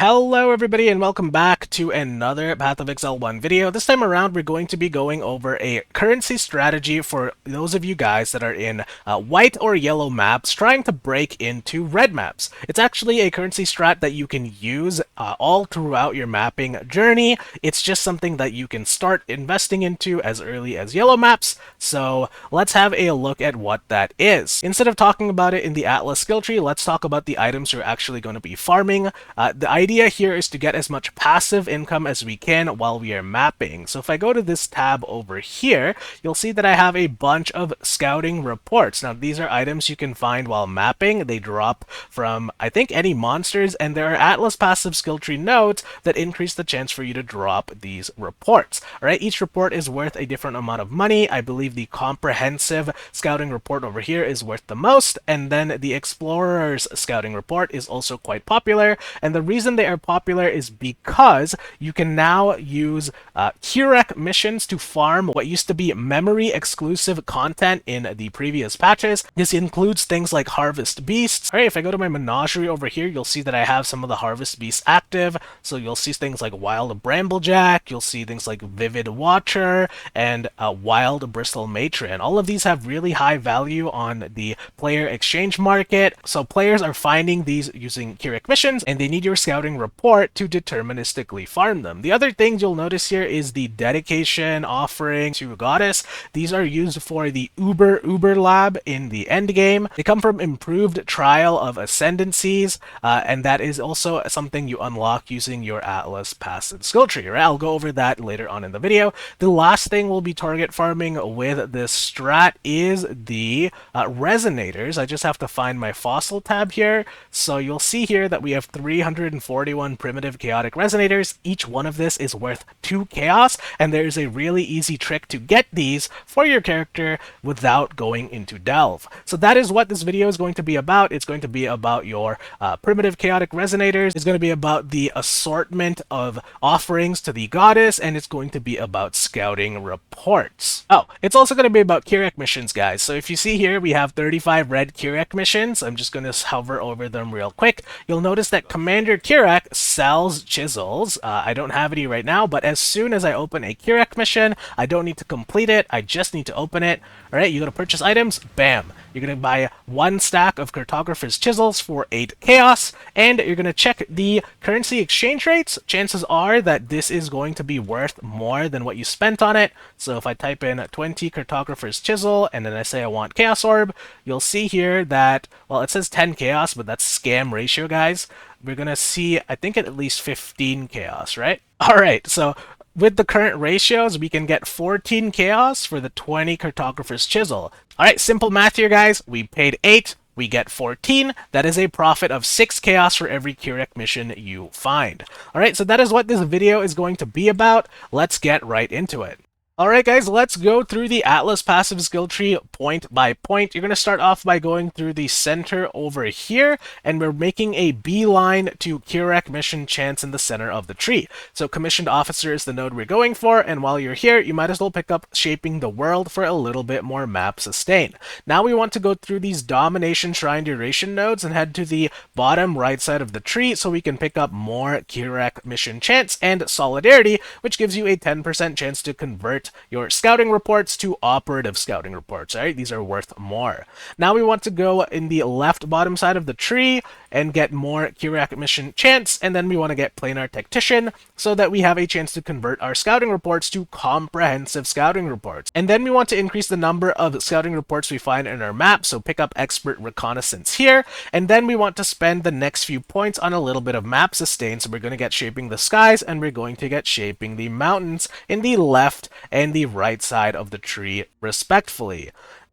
Hello everybody and welcome back to another Path of Exile 1 video. This time around we're going to be going over a currency strategy for those of you guys that are in white or yellow maps trying to break into red maps. It's actually a currency strat that you can use all throughout your mapping journey. It's just something that you can start investing into as early as yellow maps. So let's have a look at what that is. Instead of talking about it in the Atlas skill tree, let's talk about the items you're actually going to be farming. The idea here is to get as much passive income as we can while we are mapping. So if I go to this tab over here, you'll see that I have a bunch of scouting reports. Now these are items you can find while mapping. They drop from, I think, any monsters, and there are Atlas passive skill tree nodes that increase the chance for you to drop these reports. Alright, each report is worth a different amount of money. I believe the comprehensive scouting report over here is worth the most, and then the explorer's scouting report is also quite popular, and the reason they are popular is because you can now use Kirek missions to farm what used to be memory exclusive content in the previous patches. This includes things like Harvest Beasts. Alright, if I go to my menagerie over here, you'll see that I have some of the Harvest Beasts active. So you'll see things like Wild Bramblejack, you'll see things like Vivid Watcher, and Wild Bristle Matron. All of these have really high value on the player exchange market. So players are finding these using Kirek missions, and they need your scouting report to deterministically farm them. The other thing you'll notice here is the dedication offering to Goddess. These are used for the Uber lab in the end game. They come from improved trial of ascendancies, and that is also something you unlock using your Atlas passive skill tree. Right? I'll go over that later on in the video. The last thing we'll be target farming with this strat is the resonators. I just have to find my fossil tab here. So you'll see here that we have 341 primitive chaotic resonators. Each one of this is worth 2 chaos, and there's a really easy trick to get these for your character without going into delve. So that is what this video is going to be about. It's going to be about your primitive chaotic resonators. It's going to be about the assortment of offerings to the goddess, and it's going to be about scouting reports. Oh, it's also going to be about Kirek missions, guys. So if you see here, we have 35 red Kirek missions. I'm just going to hover over them real quick. You'll notice that Commander Kirek sells chisels. I don't have any right now, but as soon as I open a Kirek mission, I don't need to complete it. I just need to open it. All right, you go to purchase items, bam. You're going to buy 1 stack of Cartographer's Chisels for 8 chaos, and you're going to check the currency exchange rates. Chances are that this is going to be worth more than what you spent on it. So if I type in 20 Cartographer's Chisel, and then I say I want Chaos Orb, you'll see here that, well, it says 10 chaos, but that's scam ratio, guys. We're going to see, I think, at least 15 chaos, right? All right, so with the current ratios, we can get 14 chaos for the 20 Cartographer's Chisel. All right, simple math here, guys. We paid 8, we get 14. That is a profit of 6 chaos for every Kirek mission you find. All right, so that is what this video is going to be about. Let's get right into it. Alright guys, let's go through the Atlas passive skill tree point by point. You're going to start off by going through the center over here, and we're making a beeline to Kirek mission chance in the center of the tree. So commissioned officer is the node we're going for, and while you're here, you might as well pick up shaping the world for a little bit more map sustain. Now we want to go through these domination shrine duration nodes and head to the bottom right side of the tree so we can pick up more Kirek mission chance and solidarity, which gives you a 10% chance to convert your scouting reports to operative scouting reports. All right, these are worth more. Now we want to go in the left bottom side of the tree and get more Kirek mission chance, and then we want to get planar tactician so that we have a chance to convert our scouting reports to comprehensive scouting reports. And then we want to increase the number of scouting reports we find in our map, so pick up expert reconnaissance here, and then we want to spend the next few points on a little bit of map sustain. So we're going to get shaping the skies, and we're going to get shaping the mountains in the left and the right side of the tree respectfully.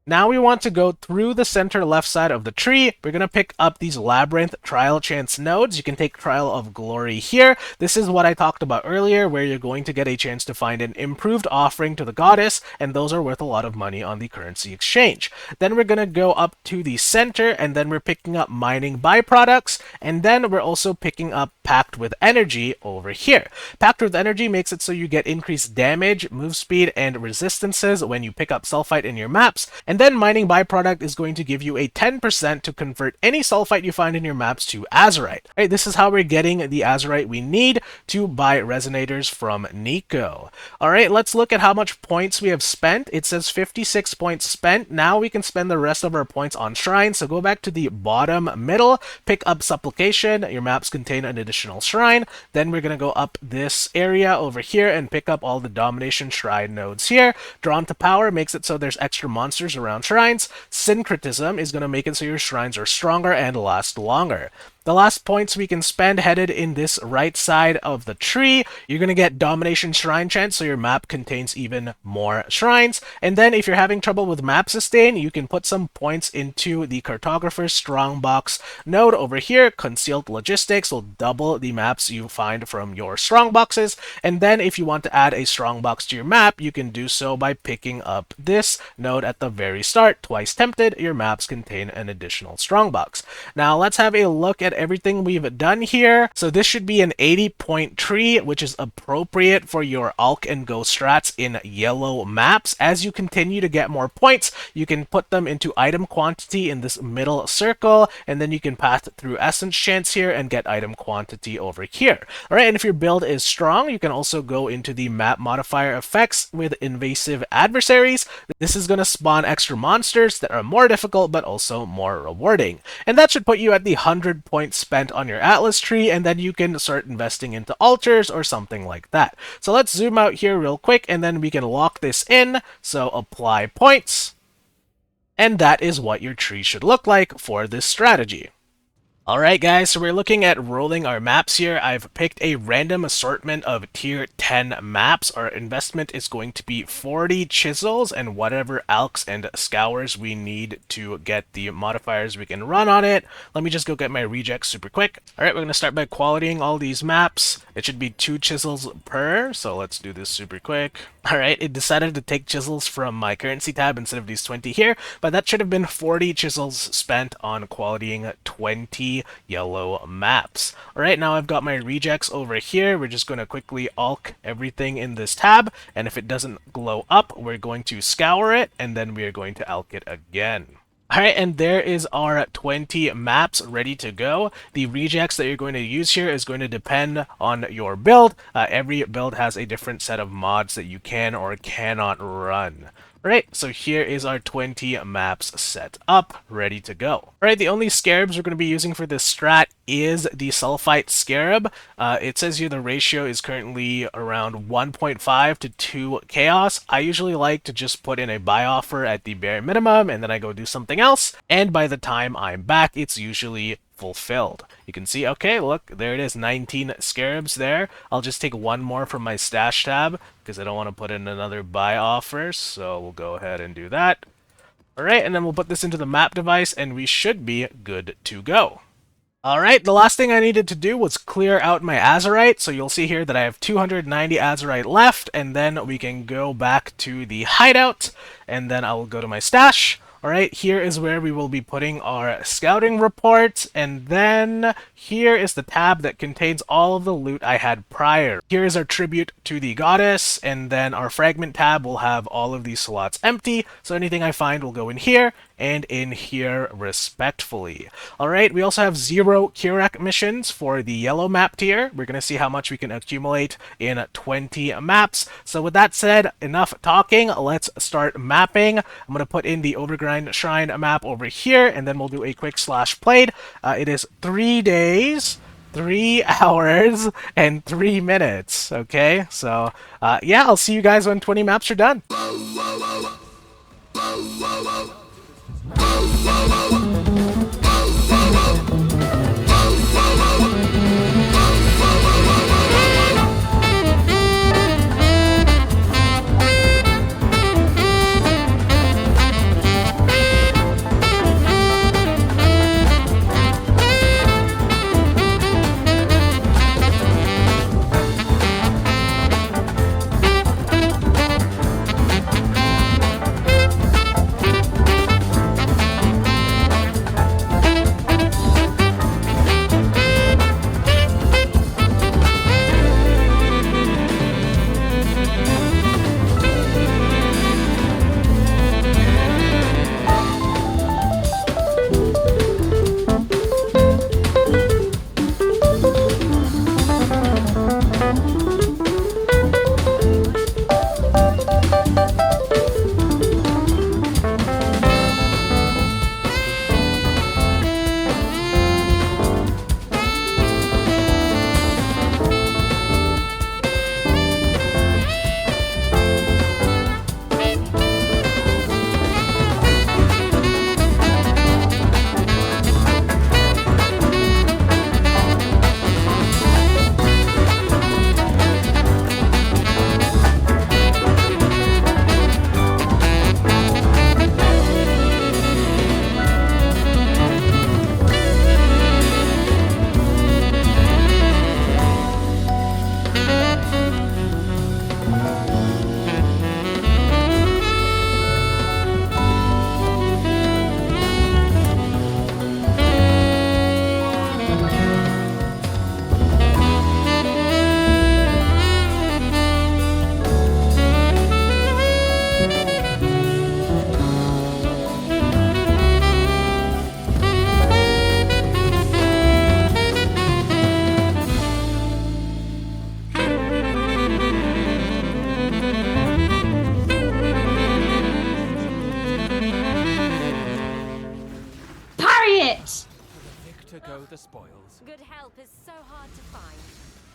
Now we want to go through the center left side of the tree. We're going to pick up these Labyrinth Trial Chance nodes. You can take Trial of Glory here. This is what I talked about earlier, where you're going to get a chance to find an improved offering to the goddess, and those are worth a lot of money on the currency exchange. Then we're going to go up to the center, and then we're picking up mining byproducts, and then we're also picking up Pact with Energy over here. Pact with Energy makes it so you get increased damage, move speed, and resistances when you pick up Sulfite in your maps, and And then mining byproduct is going to give you a 10% to convert any sulfite you find in your maps to azurite. Right, this is how we're getting the azurite we need to buy resonators from Nico. All right, let's look at how much points we have spent. It says 56 points spent. Now we can spend the rest of our points on shrines. So go back to the bottom middle, pick up supplication. Your maps contain an additional shrine. Then we're going to go up this area over here and pick up all the domination shrine nodes here. Drawn to power makes it so there's extra monsters around shrines. Syncretism is going to make it so your shrines are stronger and last longer. The last points we can spend headed in this right side of the tree. You're going to get Domination Shrine Chance, so your map contains even more shrines. And then if you're having trouble with map sustain, you can put some points into the Cartographer's Strongbox node over here. Concealed Logistics will double the maps you find from your strongboxes. And then if you want to add a strongbox to your map, you can do so by picking up this node at the very start. Twice tempted, your maps contain an additional strongbox. Now let's have a look at everything we've done here. So this should be an 80-point tree, which is appropriate for your Alk and Go strats in yellow maps. As you continue to get more points, you can put them into item quantity in this middle circle, and then you can path through essence chance here and get item quantity over here. All right, and if your build is strong, you can also go into the map modifier effects with invasive adversaries. This is going to spawn extra monsters that are more difficult but also more rewarding. And that should put you at the 100 points spent on your Atlas tree, and then you can start investing into altars or something like that. So let's zoom out here real quick, and then we can lock this in. So apply points. And that is what your tree should look like for this strategy. Alright guys, so we're looking at rolling our maps here. I've picked a random assortment of tier 10 maps. Our investment is going to be 40 chisels and whatever alks and scours we need to get the modifiers we can run on it. Let me just go get my rejects super quick. Alright, we're going to start by qualitying all these maps. It should be 2 chisels per, so let's do this super quick. Alright, it decided to take chisels from my currency tab instead of these 20 here, but that should have been 40 chisels spent on qualitying 20 yellow maps. Alright, now I've got my rejects over here. We're just going to quickly alk everything in this tab, and if it doesn't glow up, we're going to scour it, and then we are going to alk it again. Alright, and there is our 20 maps ready to go. The rejects that you're going to use here is going to depend on your build. Every build has a different set of mods that you can or cannot run. Alright, so here is our 20 maps set up, ready to go. Alright, the only scarabs we're going to be using for this strat is the sulfite scarab. It says here the ratio is currently around 1.5 to 2 chaos. I usually like to just put in a buy offer at the bare minimum, and then I go do something else, and by the time I'm back, it's usually fulfilled. You can see, okay, look, there it is, 19 scarabs there. I'll just take one more from my stash tab because I don't want to put in another buy offer, so we'll go ahead and do that. Alright, and then we'll put this into the map device and we should be good to go. Alright, the last thing I needed to do was clear out my azurite, so you'll see here that I have 290 azurite left, and then we can go back to the hideout, and then I will go to my stash. Alright, here is where we will be putting our scouting report, and then here is the tab that contains all of the loot I had prior. Here is our tribute to the goddess, and then our fragment tab will have all of these slots empty, so anything I find will go in here, and in here respectfully. Alright, we also have 0 Kirak missions for the yellow map tier. We're going to see how much we can accumulate in 20 maps. So with that said, enough talking, let's start mapping. I'm going to put in the Overgrind Shrine map over here, and then we'll do a quick slash played. It is 3 days, 3 hours, and 3 minutes. Okay, so yeah, I'll see you guys when 20 maps are done.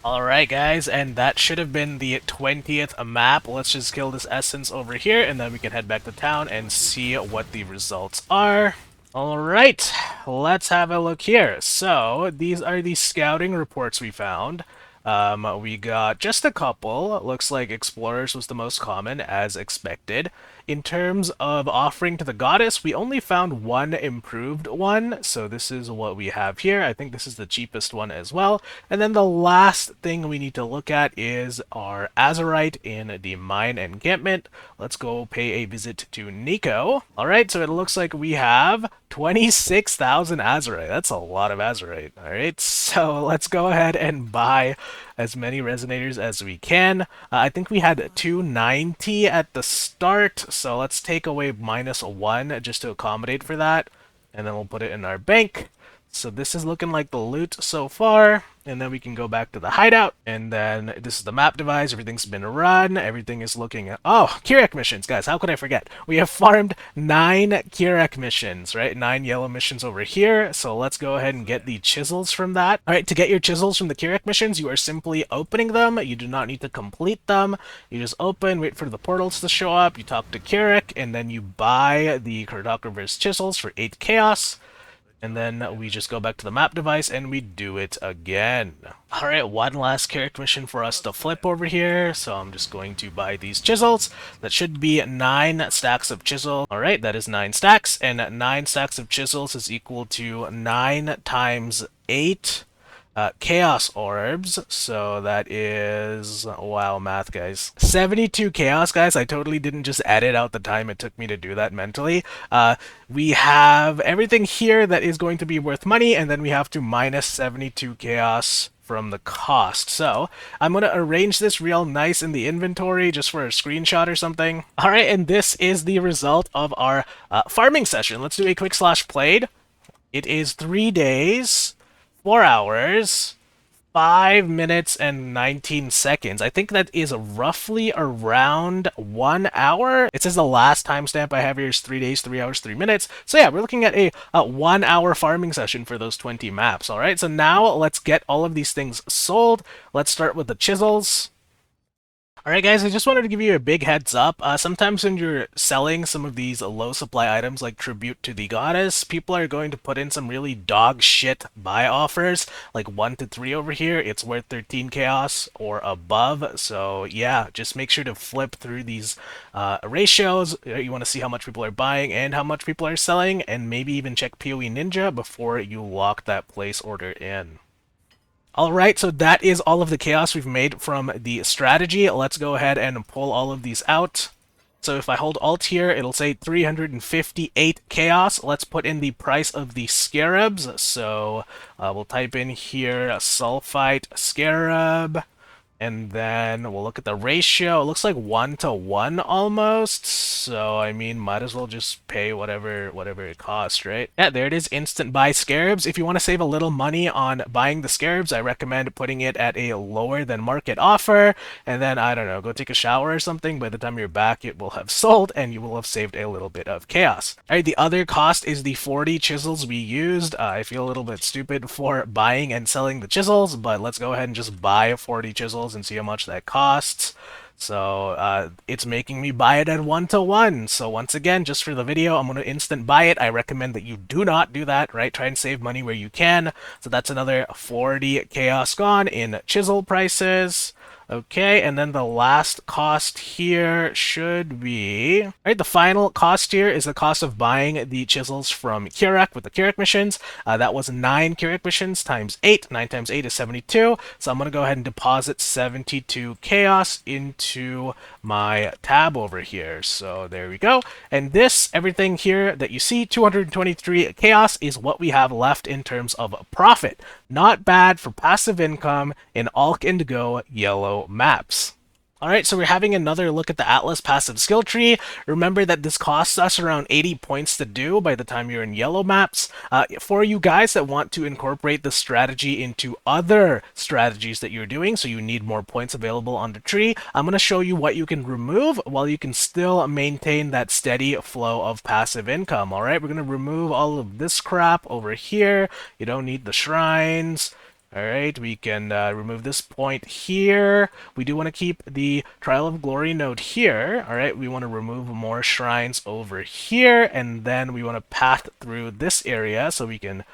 Alright guys, and that should have been the 20th map. Let's just kill this essence over here, and then we can head back to town and see what the results are. Alright, let's have a look here. So, these are the scouting reports we found. We got just a couple. Looks like Explorers was the most common, as expected. In terms of offering to the goddess, we only found one improved one, so this is what we have here. I think this is the cheapest one as well. And then the last thing we need to look at is our Azurite in the mine encampment. Let's go pay a visit to Nico. Alright, so it looks like we have 26,000 Azurite. That's a lot of Azurite. Alright, so let's go ahead and buy as many resonators as we can. I think we had 290 at the start, so let's take away -1 just to accommodate for that, and then we'll put it in our bank. So this is looking like the loot so far, and then we can go back to the hideout, and then this is the map device. Everything's been run, everything is looking... Oh, Kirek missions, guys, how could I forget? We have farmed 9 Kirek missions, right? 9 yellow missions over here, so let's go ahead and get the chisels from that. Alright, to get your chisels from the Kirek missions, you are simply opening them. You do not need to complete them. You just open, wait for the portals to show up, you talk to Kirek, and then you buy the cartographer's chisels for 8 chaos. And then we just go back to the map device and we do it again. Alright, one last character mission for us to flip over here. So I'm just going to buy these chisels. That should be 9 stacks of chisel. Alright, that is 9 stacks. And 9 stacks of chisels is equal to 9 times 8 chaos orbs, so that is, wow, math, guys. 72 chaos, guys. I totally didn't just edit out the time it took me to do that mentally. We have everything here that is going to be worth money, and then we have to minus 72 chaos from the cost. So I'm going to arrange this real nice in the inventory just for a screenshot or something. Alright, and this is the result of our farming session. Let's do a quick slash played. It is 3 days, 4 hours, 5 minutes, and 19 seconds. I think that is roughly around 1 hour. It says the last timestamp I have here is 3 days, 3 hours, 3 minutes. So yeah, we're looking at a 1 hour farming session for those 20 maps. All right, so now let's get all of these things sold. Let's start with the chisels. Alright guys, I just wanted to give you a big heads up. Sometimes when you're selling some of these low supply items like Tribute to the Goddess, people are going to put in some really dog shit buy offers, like 1 to 3 over here. It's worth 13 chaos or above, so yeah, just make sure to flip through these ratios. You want to see how much people are buying and how much people are selling, and maybe even check PoE Ninja before you lock that place order in. Alright, so that is all of the chaos we've made from the strategy. Let's go ahead and pull all of these out. So if I hold Alt here, it'll say 358 chaos. Let's put in the price of the scarabs. So we'll type in here sulfite scarab. And then we'll look at the ratio. It looks like 1 to 1 almost. So, I mean, might as well just pay whatever it costs, right? Yeah, there it is. Instant buy scarabs. If you want to save a little money on buying the scarabs, I recommend putting it at a lower than market offer. And then, I don't know, go take a shower or something. By the time you're back, it will have sold and you will have saved a little bit of chaos. All right, the other cost is the 40 chisels we used. I feel a little bit stupid for buying and selling the chisels, but let's go ahead and just buy 40 chisels and see how much that costs. So it's making me buy it at 1 to 1. So once again, just for the video, I'm going to instant buy it. I recommend that you do not do that, right? Try and save money where you can. So that's another 40 chaos gone in chisel prices. Okay, and then the last cost here should be... Alright, the final cost here is the cost of buying the chisels from Kirek with the Kirek missions. That was 9 Kirek missions times 8. 9 times 8 is 72. So I'm going to go ahead and deposit 72 chaos into my tab over here. So there we go. And this, everything here that you see, 223 chaos, is what we have left in terms of profit. Not bad for passive income in Alk Indigo yellow maps. Alright, so we're having another look at the Atlas passive skill tree. Remember that this costs us around 80 points to do by the time you're in yellow maps. For you guys that want to incorporate the strategy into other strategies that you're doing, so you need more points available on the tree, I'm going to show you what you can remove while you can still maintain that steady flow of passive income. Alright, we're going to remove all of this crap over here. You don't need the shrines. Alright, we can remove this point here. We do want to keep the Trial of Glory node here. Alright, we want to remove more shrines over here, and then we want to path through this area so we can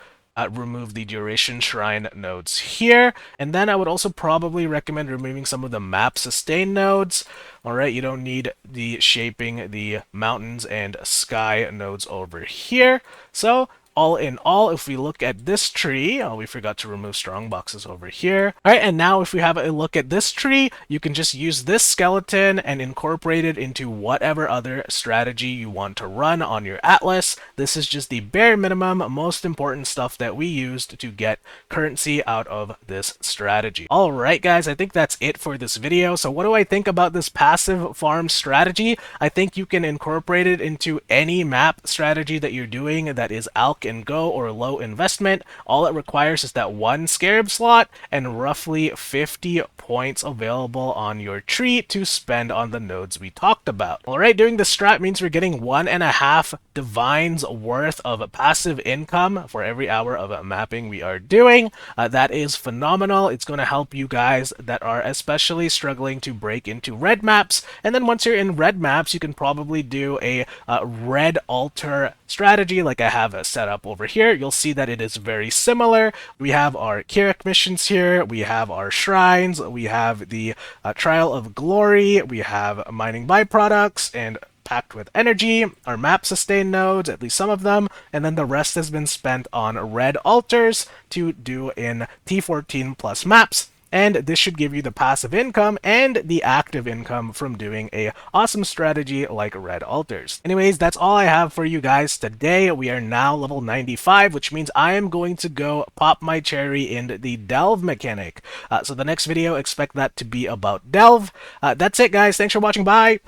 remove the Duration Shrine nodes here. And then I would also probably recommend removing some of the map sustain nodes. Alright, you don't need the shaping the mountains and sky nodes over here. So all in all, if we look at this tree, we forgot to remove strong boxes over here. All right, and now if we have a look at this tree, you can just use this skeleton and incorporate it into whatever other strategy you want to run on your atlas. This is just the bare minimum, most important stuff that we used to get currency out of this strategy. All right, guys, I think that's it for this video. So what do I think about this passive farm strategy? I think you can incorporate it into any map strategy that you're doing that is alch and go or low investment. All it requires is that one scarab slot and roughly 50 points available on your tree to spend on the nodes we talked about. Alright, doing the strat means we're getting 1.5 divines worth of passive income for every hour of mapping we are doing. That is phenomenal. It's going to help you guys that are especially struggling to break into red maps. And then once you're in red maps, you can probably do a red altar strategy like I have set up over here. You'll see that it is very similar. We have our Kirak missions here, we have our shrines, we have the Trial of Glory, we have mining byproducts and packed with energy, our map sustain nodes, at least some of them, and then the rest has been spent on red altars to do in T14 plus maps. And this should give you the passive income and the active income from doing a awesome strategy like red altars. Anyways, that's all I have for you guys today. We are now level 95, which means I am going to go pop my cherry in the delve mechanic. So the next video, expect that to be about delve. That's it, guys. Thanks for watching. Bye!